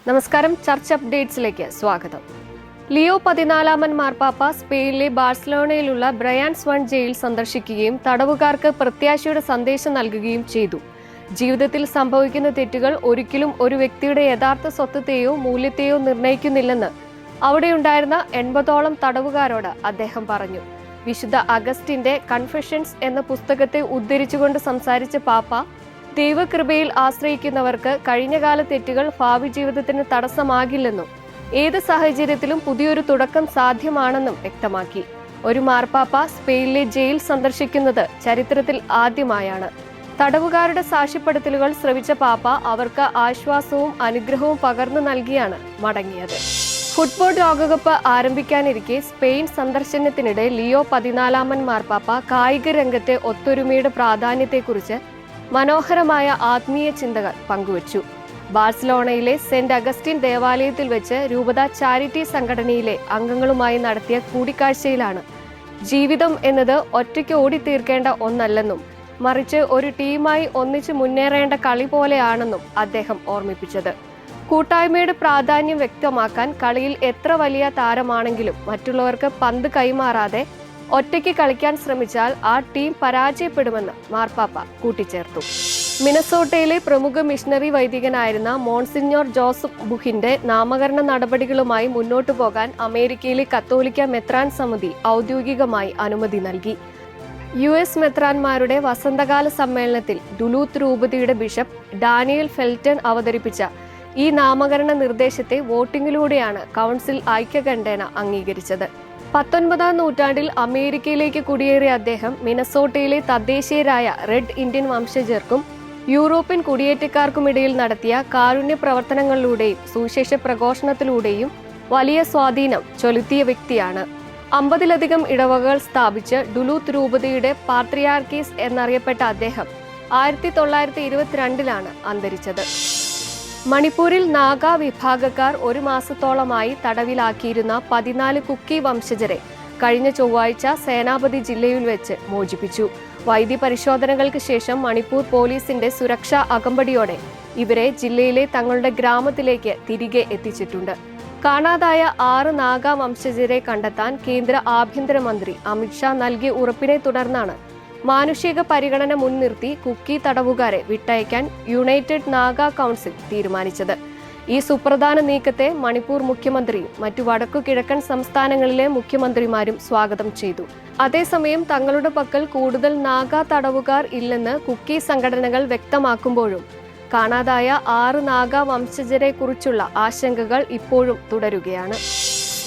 നമസ്കാരം. ചർച്ച് അപ്ഡേറ്റ്സിലേക്ക് സ്വാഗതം. ലിയോ 14 മാർപ്പാപ്പ സ്പെയിനിലെ ബാഴ്സലോണയിലുള്ള ബ്രയാൻസ് 1 ജയിൽ സന്ദർശിക്കുകയും തടവുകാർക്ക് പ്രത്യാശയുടെ സന്ദേശം നൽകുകയും ചെയ്തു. ജീവിതത്തിൽ സംഭവിക്കുന്ന തെറ്റുകൾ ഒരിക്കലും ഒരു വ്യക്തിയുടെ യഥാർത്ഥ സ്വത്വത്തെയോ മൂല്യത്തെയോ നിർണ്ണയിക്കുന്നില്ലെന്ന് അവിടെയുണ്ടായിരുന്ന 80ഓളം തടവുകാരോട് അദ്ദേഹം പറഞ്ഞു. വിശുദ്ധ അഗസ്റ്റിന്റെ കൺഫെഷൻസ് എന്ന പുസ്തകത്തെ ഉദ്ധരിച്ചുകൊണ്ട് സംസാരിച്ച പാപ്പ, ദൈവകൃപയിൽ ആശ്രയിക്കുന്നവർക്ക് കഴിഞ്ഞകാല തെറ്റുകൾ ഭാവി ജീവിതത്തിന് തടസ്സമാകില്ലെന്നും ഏത് സാഹചര്യത്തിലും പുതിയൊരു തുടക്കം സാധ്യമാണെന്നും വ്യക്തമാക്കി. ഒരു മാർപ്പാപ്പ സ്പെയിനിലെ ജയിൽ സന്ദർശിക്കുന്നത് ചരിത്രത്തിൽ ആദ്യമായാണ്. തടവുകാരുടെ സാക്ഷ്യപ്പെടുത്തലുകൾ ശ്രവിച്ച പാപ്പ അവർക്ക് ആശ്വാസവും അനുഗ്രഹവും പകർന്നു നൽകിയാണ് മടങ്ങിയത്. ഫുട്ബോൾ ലോകകപ്പ് ആരംഭിക്കാനിരിക്കെ സ്പെയിൻ സന്ദർശനത്തിനിടെ ലിയോ 14 മാർപ്പാപ്പ കായിക രംഗത്തെ ഒത്തൊരുമയുടെ പ്രാധാന്യത്തെക്കുറിച്ച് മനോഹരമായ ആത്മീയ ചിന്തകൾ പങ്കുവച്ചു. ബാഴ്സലോണയിലെ സെന്റ് അഗസ്റ്റിൻ ദേവാലയത്തിൽ വെച്ച് രൂപത ചാരിറ്റി സംഘടനയിലെ അംഗങ്ങളുമായി നടത്തിയ കൂടിക്കാഴ്ചയിലാണ് ജീവിതം എന്നത് ഒറ്റയ്ക്ക് ഓടിത്തീർക്കേണ്ട ഒന്നല്ലെന്നും മറിച്ച് ഒരു ടീമായി ഒന്നിച്ച് മുന്നേറേണ്ട കളി പോലെയാണെന്നും അദ്ദേഹം ഓർമ്മിപ്പിച്ചത്. കൂട്ടായ്മയുടെ പ്രാധാന്യം വ്യക്തമാക്കാൻ കളിയിൽ എത്ര വലിയ താരമാണെങ്കിലും മറ്റുള്ളവർക്ക് പന്ത് കൈമാറാതെ ഒറ്റയ്ക്ക് കളിക്കാൻ ശ്രമിച്ചാൽ ആ ടീം പരാജയപ്പെടുമെന്ന് മാർപ്പാപ്പ കൂട്ടിച്ചേർത്തു. മിനസോട്ടയിലെ പ്രമുഖ മിഷണറി വൈദികനായിരുന്ന മോൺസിഞ്ഞോർ ജോസഫ് ബുഹിന്റെ നാമകരണ നടപടികളുമായി മുന്നോട്ടു പോകാൻ അമേരിക്കയിലെ കത്തോലിക്ക മെത്രാൻ സമിതി ഔദ്യോഗികമായി അനുമതി നൽകി. US മെത്രാന്മാരുടെ വസന്തകാല സമ്മേളനത്തിൽ ഡുലൂത്ത് രൂപതയുടെ ബിഷപ്പ് ഡാനിയൽ ഫെൽറ്റൺ അവതരിപ്പിച്ച ഈ നാമകരണ നിർദ്ദേശത്തെ വോട്ടിങ്ങിലൂടെയാണ് കൗൺസിൽ ഐക്യകണ്ഠേന അംഗീകരിച്ചത്. 19-ാം നൂറ്റാണ്ടിൽ അമേരിക്കയിലേക്ക് കുടിയേറിയ അദ്ദേഹം മിനസോട്ടയിലെ തദ്ദേശീയരായ റെഡ് ഇന്ത്യൻ വംശജർക്കും യൂറോപ്യൻ കുടിയേറ്റക്കാർക്കുമിടയിൽ നടത്തിയ കാരുണ്യ പ്രവർത്തനങ്ങളിലൂടെയും സുവിശേഷ പ്രഘോഷണത്തിലൂടെയും വലിയ സ്വാധീനം ചെലുത്തിയ വ്യക്തിയാണ്. 50-ലധികം ഇടവകകൾ സ്ഥാപിച്ച് ഡുലൂത്ത് രൂപതയുടെ പാത്രിയാർക്കീസ് എന്നറിയപ്പെട്ട അദ്ദേഹം 1922-ലാണ് അന്തരിച്ചത്. മണിപ്പൂരിൽ നാഗ വിഭാഗക്കാർ 1 മാസത്തോളമായി തടവിലാക്കിയിരുന്ന 14 കുക്കി വംശജരെ കഴിഞ്ഞ ചൊവ്വാഴ്ച സേനാപതി ജില്ലയിൽ വെച്ച് മോചിപ്പിച്ചു. വൈദ്യപരിശോധനകൾക്ക് ശേഷം മണിപ്പൂർ പോലീസിന്റെ സുരക്ഷാ അകമ്പടിയോടെ ഇവരെ ജില്ലയിലെ തങ്ങളുടെ ഗ്രാമത്തിലേക്ക് തിരികെ എത്തിച്ചിട്ടുണ്ട്. കാണാതായ 6 നാഗ വംശജരെ കണ്ടെത്താൻ കേന്ദ്ര ആഭ്യന്തരമന്ത്രി അമിത്ഷാ നൽകിയ ഉറപ്പിനെ തുടർന്നാണ് മാനുഷിക പരിഗണന മുൻനിർത്തി കുക്കി തടവുകാരെ വിട്ടയക്കാൻ യുണൈറ്റഡ് നാഗ കൗൺസിൽ തീരുമാനിച്ചത്. ഈ സുപ്രധാന നീക്കത്തെ മണിപ്പൂർ മുഖ്യമന്ത്രിയും മറ്റു വടക്കു കിഴക്കൻ സംസ്ഥാനങ്ങളിലെ മുഖ്യമന്ത്രിമാരും സ്വാഗതം ചെയ്തു. അതേസമയം തങ്ങളുടെ പക്കൽ കൂടുതൽ നാഗ തടവുകാർ ഇല്ലെന്ന് കുക്കി സംഘടനകൾ വ്യക്തമാക്കുമ്പോഴും കാണാതായ 6 നാഗ വംശജരെ കുറിച്ചുള്ള ആശങ്കകൾ ഇപ്പോഴും തുടരുകയാണ്.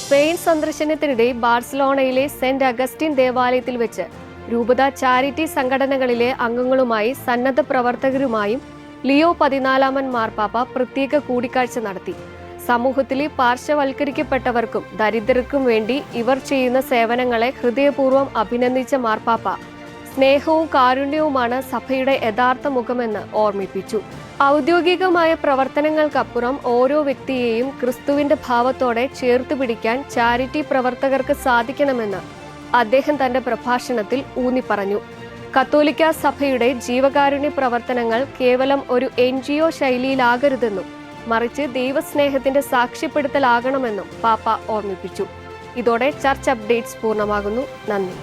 സ്പെയിൻ സന്ദർശനത്തിനിടെ ബാഴ്സലോണയിലെ സെന്റ് അഗസ്റ്റിൻ ദേവാലയത്തിൽ വെച്ച് രൂപത ചാരിറ്റി സംഘടനകളിലെ അംഗങ്ങളുമായി സന്നദ്ധ പ്രവർത്തകരുമായും ലിയോ 14 മാർപ്പാപ്പ പ്രത്യേക കൂടിക്കാഴ്ച നടത്തി. സമൂഹത്തിലെ പാർശ്വവൽക്കരിക്കപ്പെട്ടവർക്കും ദരിദ്രർക്കും വേണ്ടി ഇവർ ചെയ്യുന്ന സേവനങ്ങളെ ഹൃദയപൂർവ്വം അഭിനന്ദിച്ച മാർപ്പാപ്പ സ്നേഹവും കാരുണ്യവുമാണ് സഭയുടെ യഥാർത്ഥ മുഖമെന്ന് ഓർമ്മിപ്പിച്ചു. ഔദ്യോഗികമായ പ്രവർത്തനങ്ങൾക്കപ്പുറം ഓരോ വ്യക്തിയെയും ക്രിസ്തുവിന്റെ ഭാവത്തോടെ ചേർത്ത് പിടിക്കാൻ ചാരിറ്റി പ്രവർത്തകർക്ക് സാധിക്കണമെന്ന് അദ്ദേഹം തന്റെ പ്രഭാഷണത്തിൽ ഊന്നിപ്പറഞ്ഞു. കത്തോലിക്ക സഭയുടെ ജീവകാരുണ്യ പ്രവർത്തനങ്ങൾ കേവലം ഒരു NGO ശൈലിയിലാകരുതെന്നും മറിച്ച് ദൈവസ്നേഹത്തിന്റെ സാക്ഷ്യപ്പെടുത്തലാകണമെന്നും പാപ്പ ഓർമ്മിപ്പിച്ചു. ഇതോടെ ചർച്ച് അപ്ഡേറ്റ്സ് പൂർണ്ണമാകുന്നു. നന്ദി.